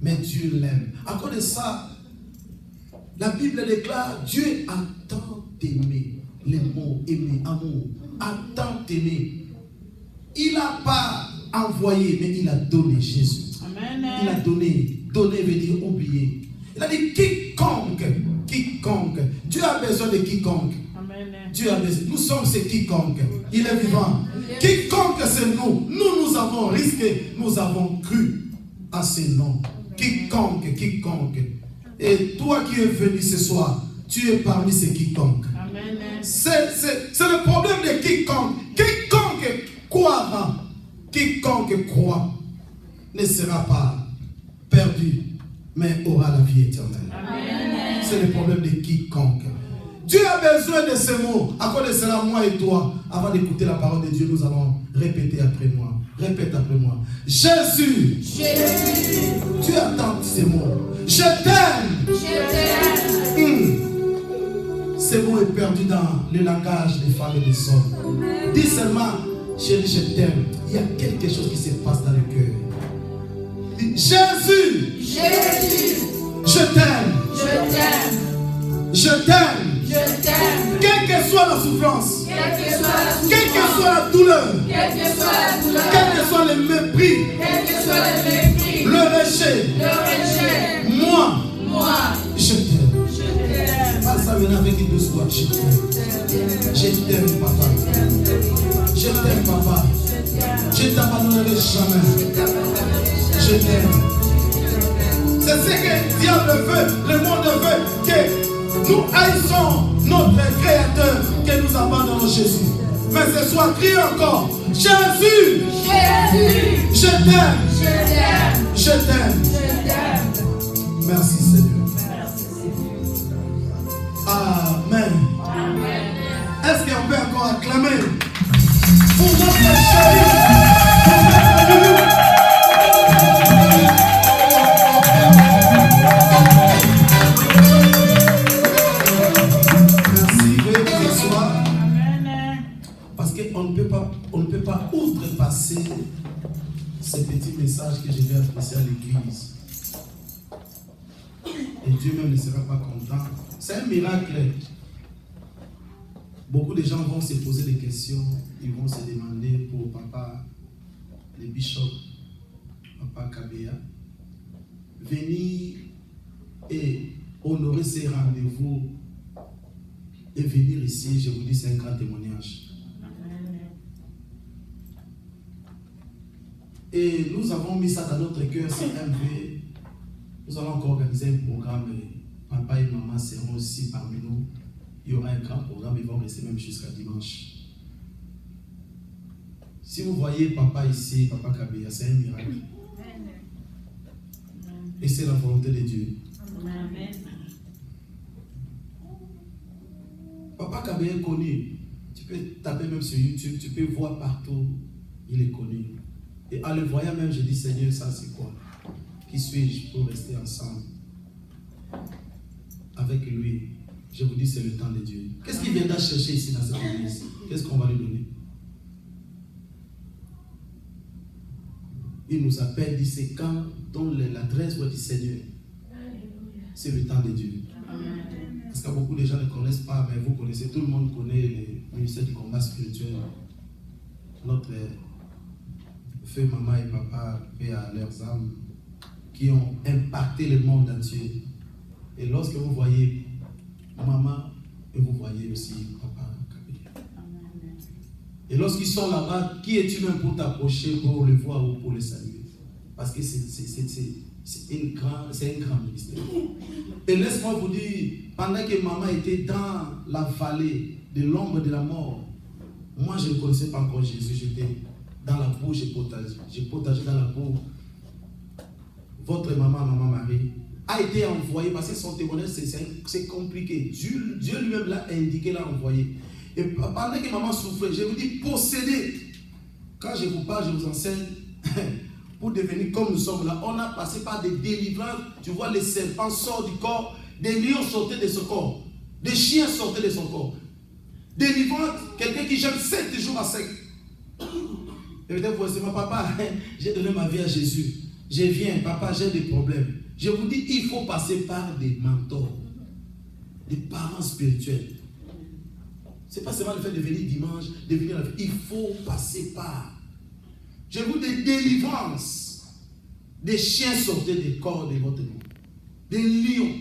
Mais Dieu l'aime. À cause de ça, la Bible déclare Dieu a tant aimé. Les mots aimer, amour, a tant aimé. Il n'a pas envoyé, mais il a donné Jésus. Amen. Il a donné. Donner veut dire oublier. Il a dit quiconque. Dieu a besoin de quiconque. Amen. Dieu a besoin. Nous sommes ces quiconque. Il est vivant. Quiconque c'est nous. Nous avons risqué. Nous avons cru à ces noms. Quiconque. Et toi qui es venu ce soir, tu es parmi ces quiconque. Amen. C'est le problème de quiconque. Quiconque croira. Quiconque croit ne sera pas perdu, mais aura la vie éternelle. Amen. C'est le problème de quiconque. Dieu a besoin de ces mots. À cause de cela, moi et toi, avant d'écouter la parole de Dieu, nous allons répéter après moi. Répète après moi. Jésus. Dieu attend ces mots. Je t'aime. Ces mots est perdu dans le langage des femmes et des hommes. Dis seulement, chérie, je t'aime. Il y a quelque chose qui se passe dans le cœur. Jésus. Je t'aime. Je t'aime. Quelle que soit la souffrance, quelle que soit la douleur, quel que soit le mépris, le rejet, moi, je t'aime. Pas ça maintenant avec une douce voix. Je t'aime, papa. Je t'aime, papa. Je ne t'abandonnerai jamais. Je t'aime. C'est ce que le diable veut, le monde veut, que nous haïssons notre Créateur, que nous abandonnons Jésus. Mais ce soir, crie encore. Jésus, Jésus, je t'aime. je t'aime. Je t'aime. Je t'aime. Merci Seigneur. Merci Seigneur. Amen. Amen. Est-ce qu'on peut encore acclamer pour notre chéri, pour notre Dieu? Merci, veuillez vous asseoir. Parce qu'on ne peut pas outrepasser ces petits messages que je vais adresser à l'église. Et Dieu même ne sera pas content. C'est un miracle. Beaucoup de gens vont se poser des questions, ils vont se demander pour papa, le bishop, papa Kabea, venir et honorer ces rendez-vous et venir ici, je vous dis, c'est un grand témoignage. Et nous avons mis ça dans notre cœur, CMV. Nous allons encore organiser un programme. Papa et maman seront aussi parmi nous. Il y aura un grand programme, ils vont rester même jusqu'à dimanche. Si vous voyez papa ici, papa Kabea, c'est un miracle. Et c'est la volonté de Dieu. Amen. Papa Kabea est connu. Tu peux taper même sur YouTube, tu peux voir partout. Il est connu. Et en le voyant même, je dis, Seigneur, ça c'est quoi? Qui suis-je pour rester ensemble avec lui? Je vous dis, c'est le temps de Dieu. Qu'est-ce qu'il viendra chercher ici dans cette église? Qu'est-ce qu'on va lui donner? Il nous appelle, dit, c'est quand, dans l'adresse du Seigneur. C'est le temps de Dieu. Parce que beaucoup de gens ne connaissent pas, mais vous connaissez, tout le monde connaît le ministère du combat spirituel. Notre feu, maman et papa, paix à leurs âmes, qui ont impacté le monde entier. Et lorsque vous voyez maman, et vous voyez aussi papa Kabea. Et lorsqu'ils sont là-bas, qui es-tu même pour t'approcher, pour le voir ou pour le saluer? Parce que c'est un grand ministère. Et laisse-moi vous dire, pendant que maman était dans la vallée de l'ombre de la mort, moi je ne connaissais pas encore Jésus, j'étais dans la boue, j'ai potagé dans la boue. Votre maman, maman Marie, a été envoyée parce que son témoignage c'est compliqué. Dieu lui-même l'a indiqué, l'a envoyé. Et pendant que maman souffrait, je vous dis posséder. Quand je vous parle, je vous enseigne pour devenir comme nous sommes là. On a passé par des délivrances. Tu vois, les serpents sortent du corps, des lions sortaient de son corps, des chiens sortaient de son corps. Délivrance, quelqu'un qui jeûne 7 jours à sec. Et peut-être vous dites, papa, j'ai donné ma vie à Jésus. Je viens, papa, j'ai des problèmes. Je vous dis, il faut passer par des mentors, des parents spirituels. Ce n'est pas seulement le fait de venir dimanche, de venir à la vie. Il faut passer par. Je vous dis, des délivrances. Des chiens sortaient des corps de votre vie. Des lions.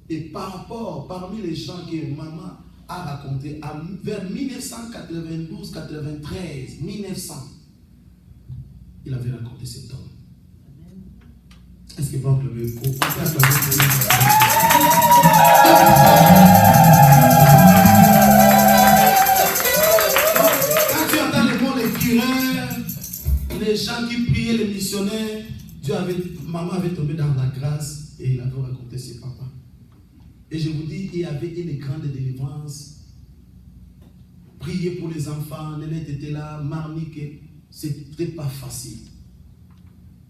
Et par rapport, parmi les gens que maman a raconté, vers 1992, 93, 1900, il avait raconté cet homme. Est-ce que vous pouvez applaudir? Quand tu entends les mots, les cureurs, les gens qui priaient, les missionnaires, maman avait tombé dans la grâce et il avait raconté ses papas. Et je vous dis, il y avait une grande délivrance. Prier pour les enfants, Nénette était là, marnique, c'était pas facile.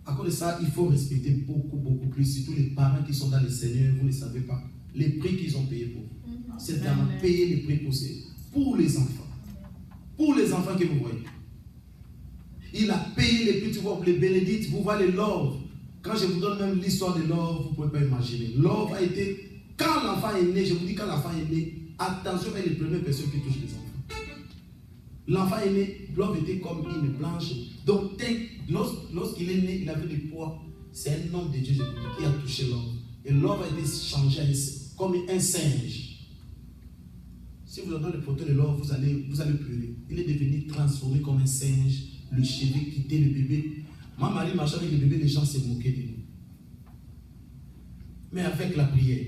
À cause de ça, il faut respecter beaucoup plus, surtout les parents qui sont dans le Seigneur, vous ne savez pas les prix qu'ils ont payés pour vous. C'est d'avoir payé les prix pour les enfants. Pour les enfants que vous voyez. Il a payé les prix, tu vois, les bénédictes, vous voyez les love. Quand je vous donne même l'histoire de love, vous ne pouvez pas imaginer. Love a été, quand l'enfant est né, je vous dis quand l'enfant est né, attention avec les premières personnes qui touchent les enfants. L'enfant est né, Love était comme une planche. Donc, lorsqu'il est né, il avait du poids. C'est un homme de Dieu, je vous dis, qui a touché Love. Et Love a été changé comme un singe. Si vous donnez le photo de Love, vous allez pleurer. Il est devenu transformé comme un singe. Le cheveu quittait le bébé. Ma Marie marchait avec le bébé, les gens se moquaient de nous. Mais avec la prière,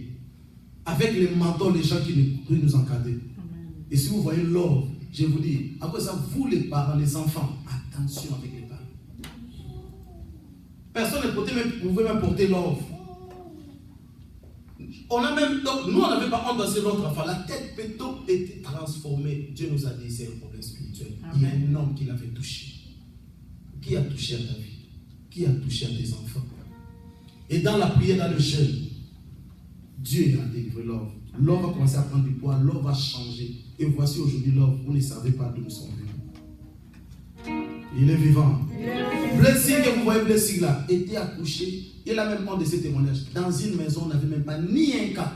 avec les mentors, les gens qui nous encadraient, Et si vous voyez love, je vous dis, à cause de ça, vous les parents, les enfants, attention avec les parents. Personne ne pouvait même porter love. On a même, donc, nous on n'avait pas honte de notre enfant. La tête plutôt était transformée. Dieu nous a dit, c'est un problème spirituel. Amen. Il y a un homme qui l'avait touché. Qui a touché à ta vie? Qui a touché à tes enfants? Et dans la prière, dans le jeûne, Dieu a délivré l'homme. L'homme va commencer à prendre du poids, l'homme va changer. Et voici aujourd'hui l'homme, vous ne savez pas d'où nous sommes venus. Il est vivant. Blessing, que vous voyez, blessing là, était accouché. Il a même honte de ces témoignages. Dans une maison, on n'avait même pas ni un cas.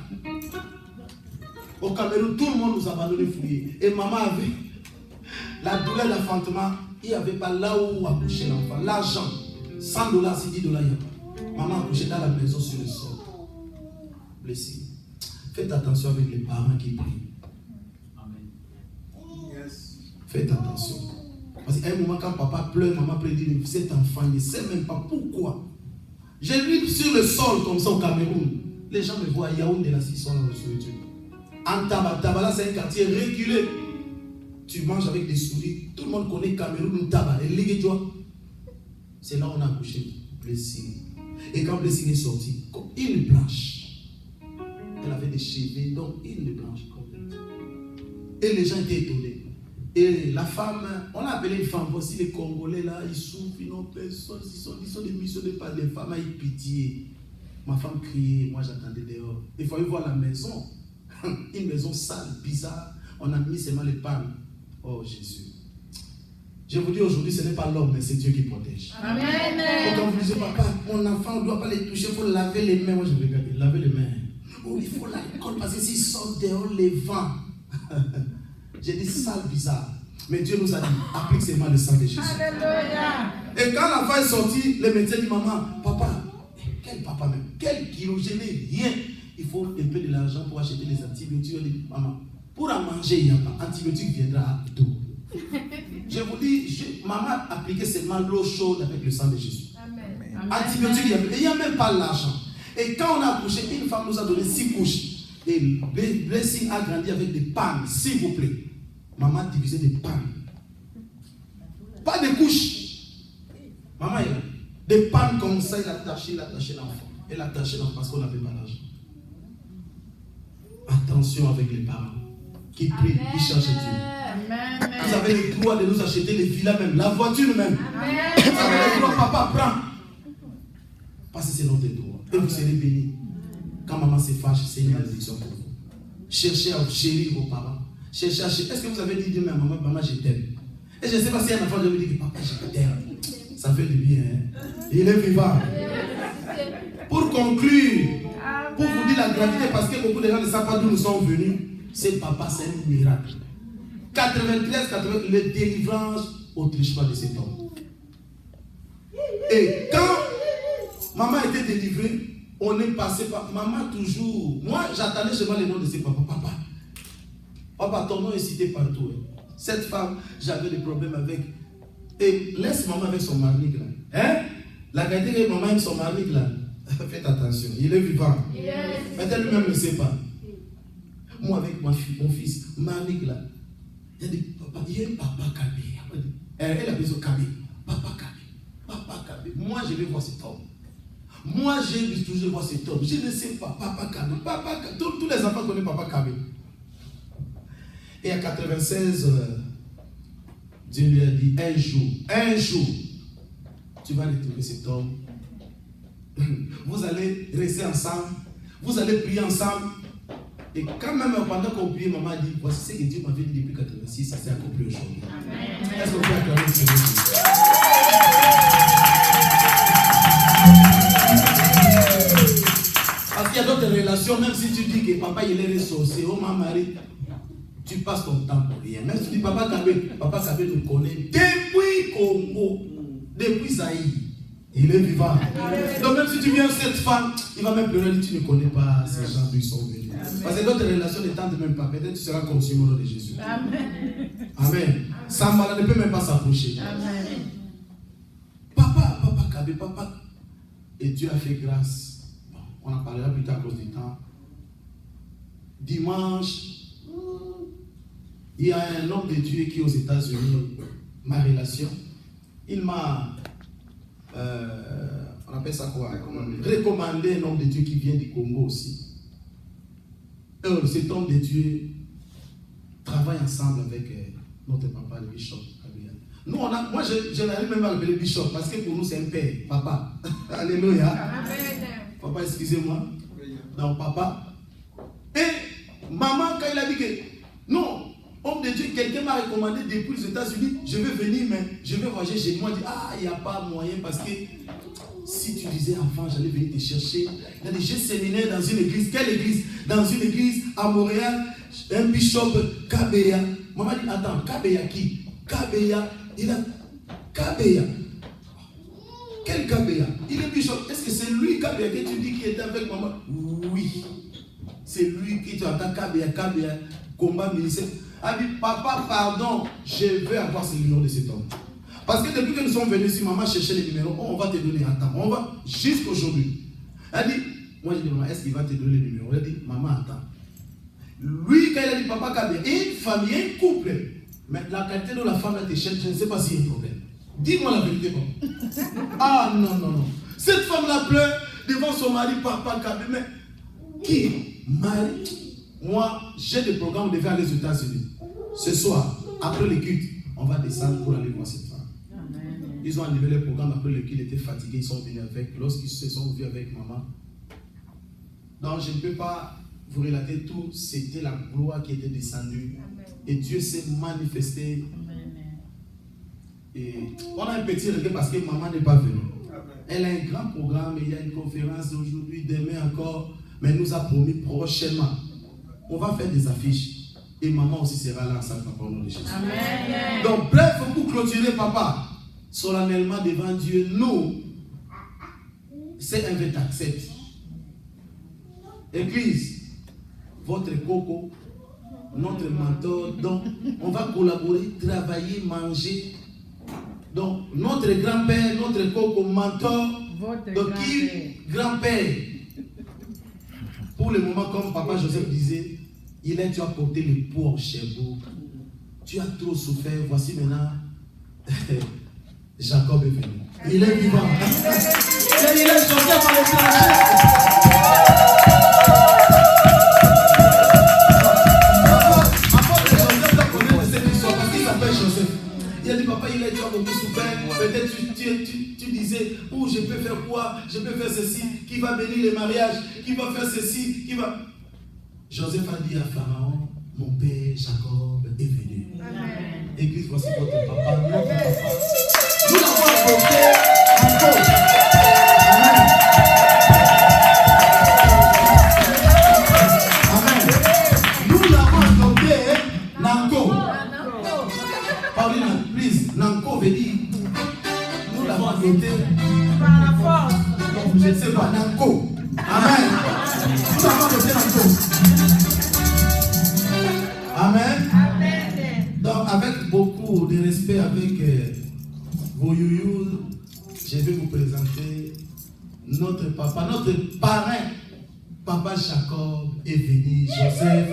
Au Cameroun, tout le monde nous abandonnait fouillé. Et maman avait la douleur d'enfantement. Il n'y avait pas là où accoucher l'enfant. L'argent, $100, c'est $10. Maman accouchait dans la maison sur le sol. Blessing. Faites attention avec les parents qui prient. Amen. Yes. Faites attention. Parce qu'à un moment, quand papa pleure, maman pleure, dit, cet enfant, il ne sait même pas pourquoi. J'ai vu sur le sol comme ça au Cameroun. Les gens me voient à Yaoundé, là, s'ils sont là sur YouTube. En Tabala, c'est un quartier reculé. Tu manges avec des souris. Tout le monde connaît Cameroun, Tabala. Et Liguéjoa. C'est là où on a accouché Blessing. Et quand Blessing est sorti, comme une blanche. Elle avait des cheveux, donc une blanche complète. Et les gens étaient étonnés. Et la femme, on l'a appelée une femme. Voici les Congolais là, ils souffrent, ils n'ont personne, ils sont des missionnaires par les femmes à y pitié. Ma femme criait, moi j'attendais dehors. Il fallait voir la maison. Une maison sale, bizarre. On a mis seulement les palmes. Oh Jésus. Je vous dis aujourd'hui, ce n'est pas l'homme, mais c'est Dieu qui protège. Amen. Et quand vous dites, papa, mon enfant, on ne doit pas les toucher, il faut laver les mains. Moi je vais regarder, laver les mains. Oh, il faut l'alcool parce que s'ils sortent dehors, les vents. J'ai dit sale bizarre. Mais Dieu nous a dit, applique seulement le sang de Jésus. Alléluia. Et quand l'enfant est sorti, le médecin dit, maman, papa, quel papa même, quel chirurgien, rien. Il faut un peu de l'argent pour acheter les antibiotiques. Il dit, maman, pour en manger, il n'y a pas. Antibiotique viendra à tout. Je vous dis, maman appliquait seulement l'eau chaude avec le sang de Jésus. Amen. Antibiotique, il n'y a même pas l'argent. Et quand on a accouché, une femme nous a donné 6 couches. Et Blessing a grandi avec des pannes, s'il vous plaît. Maman divisait des pannes. Pas de couches. Maman, il a des pannes comme ça, il a attaché l'enfant. Elle a attaché l'enfant parce qu'on n'avait pas l'argent. Attention avec les parents qui prient, qui cherchent Dieu. Amen. Vous avez le droit de nous acheter les villas même, la voiture même. Amen. Vous avez le droit, papa, prends. Parce que c'est notre droit. Et vous serez bénis. Quand maman se fâche, c'est une malédiction pour vous. Cherchez à chérir vos parents. Cherchez à chérir. Est-ce que vous avez dit à maman, maman, je t'aime? Et je ne sais pas si un enfant devait dire, papa, je t'aime. Ça fait du bien. Hein? Il est vivant. Pour conclure, pour vous dire la gravité, parce que beaucoup de gens ne savent pas d'où nous sommes venus, c'est papa, c'est un miracle. 93, le délivrance au trichement de cet homme. Et quand maman était délivrée, on est passé par maman toujours. Moi, j'attendais seulement le nom de ses papas. Papa, ton nom est cité partout. Hein. Cette femme, j'avais des problèmes avec. Et laisse maman avec son mari là. Hein? La qualité que maman aime son mari là. Faites attention, il est vivant. Yes. Mais elle lui-même ne sait pas. Moi, avec mon fils, mari là. Il dit, papa, il y a un papa Kabé. Elle a besoin de Kabé. Papa Kabé. Moi, je vais voir cet homme. Moi, j'ai toujours voir cet homme. Je ne sais pas. Papa Kabé. Tous les enfants connaissent Papa Kabé. Et à 96, Dieu lui a dit, un jour, tu vas retrouver cet homme. Vous allez rester ensemble. Vous allez prier ensemble. Et quand même, pendant qu'on prie, maman a dit, voici ce que Dieu m'avait dit depuis 86, ça s'est accompli aujourd'hui. Est-ce qu'on peut acclamer le Seigneur? Parce qu'il y a d'autres relations, même si tu dis que papa il est ressourcé, oh ma Marie, tu passes ton temps pour rien. Même si tu dis papa Kabé nous connaît depuis Congo, depuis Zaïre. Il est vivant. Donc même si tu viens cette femme, il va même pleurer, tu ne connais pas ces gens qui sont venus. Parce que d'autres relations ne tentent même pas. Peut-être tu seras consumé au nom de Jésus. Amen. Sambala ne peut même pas s'approcher. Papa Kabé, papa. Et Dieu a fait grâce. Bon, on en parlera plus tard à cause du temps. Dimanche, Il y a un homme de Dieu qui est aux États-Unis, ma relation, il m'a, on appelle ça quoi, recommandé un homme de Dieu qui vient du Congo aussi. Cet homme de Dieu travaille ensemble avec notre papa, le bishop. Nous, moi, je n'arrive même pas à l'appeler bishop parce que pour nous, c'est un père, papa. Alléluia. Papa, excusez-moi. Donc, papa. Et maman, quand il a dit que non, homme de Dieu, quelqu'un m'a recommandé depuis les États-Unis, je vais venir, mais je vais voyager chez moi. Il dit, ah, il n'y a pas moyen parce que si tu disais avant, j'allais venir te chercher. Il a dit, j'ai séminaire dans une église. Quelle église? Dans une église à Montréal, un bishop, Kabeya. Maman dit, attends, Kabeya qui? Kabeya, il a Kabeya. Quel Kabeya? Il est bishop. Est-ce que c'est lui, Kabeya, que tu dis qui était avec maman? Oui. C'est lui qui te attend, Kabeya, combat ministère. A dit, papa, pardon, je veux avoir ce numéro de cet homme. Parce que depuis que nous sommes venus ici, maman cherchait les numéros, on va te donner un temps. On va jusqu'aujourd'hui. Elle dit, moi je dis, maman, est-ce qu'il va te donner le numéro? Elle dit, maman, attends. Lui, quand il a dit, papa, Kabeya, et une famille, un couple. Mais la qualité de la femme, elle te cherche, je ne sais pas s'il y a un problème. Dis-moi la vérité, bon. Ah non, non, non. Cette femme-là pleure devant son mari, papa, Kabeya. Mais qui? Marie. Moi, j'ai des programmes, on devait aller aux États-Unis. Ce soir, après le culte, on va descendre pour aller voir cette femme. Amen. Ils ont enlevé le programme après le culte, ils étaient fatigués, ils sont venus avec. Lorsqu'ils se sont vus avec maman. Donc, je ne peux pas vous relater tout. C'était la gloire qui était descendue. Amen. Et Dieu s'est manifesté. Amen. Et on a un petit regret parce que maman n'est pas venue. Amen. Elle a un grand programme, il y a une conférence aujourd'hui, demain encore. Mais elle nous a promis prochainement. On va faire des affiches. Et maman aussi sera là ensemble au nom de Jésus. Amen. Donc, bref, pour clôturer, papa, solennellement devant Dieu, nous, c'est un vrai accepte. Église, votre coco, notre mentor, donc, on va collaborer, travailler, manger. Donc, notre grand-père, notre coco, mentor, donc, grand-père. Pour le moment, comme papa Joseph disait, il est, tu as porté le poids au Cherbourg. Tu as trop souffert. Voici maintenant, Jacob est venu. Il est vivant. Il est Joseph à l'étranger. Papa de Joseph doit connaître cette histoire parce qu'il s'appelle Joseph. Il a dit, papa, il est, tu as beaucoup souffert. Peut-être tu disais, oh, je peux faire quoi? Je peux faire ceci. Qui va bénir le mariage? Qui va faire ceci? Qui va... Joseph a dit à Pharaon, mon père Jacob est venu. Amen. Église, voici votre papa, notre papa. Nous l'avons apporté encore. Amen. Amen. Nous l'avons apporté Nanko. Pauline, please, Nanko veut dire, nous l'avons apporté par la force. Je ne sais pas, Nanko. Amen. Nous l'avons apporté Nanko. Amen. Amen. Donc, avec beaucoup de respect, avec vos youyous, je vais vous présenter notre papa, notre parrain. Papa Jacob est venu, Joseph.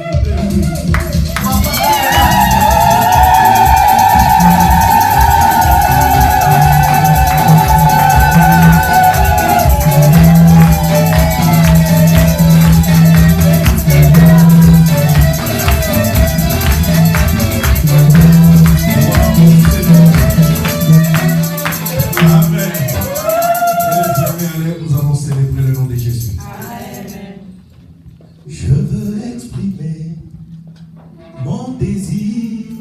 Je veux exprimer mon désir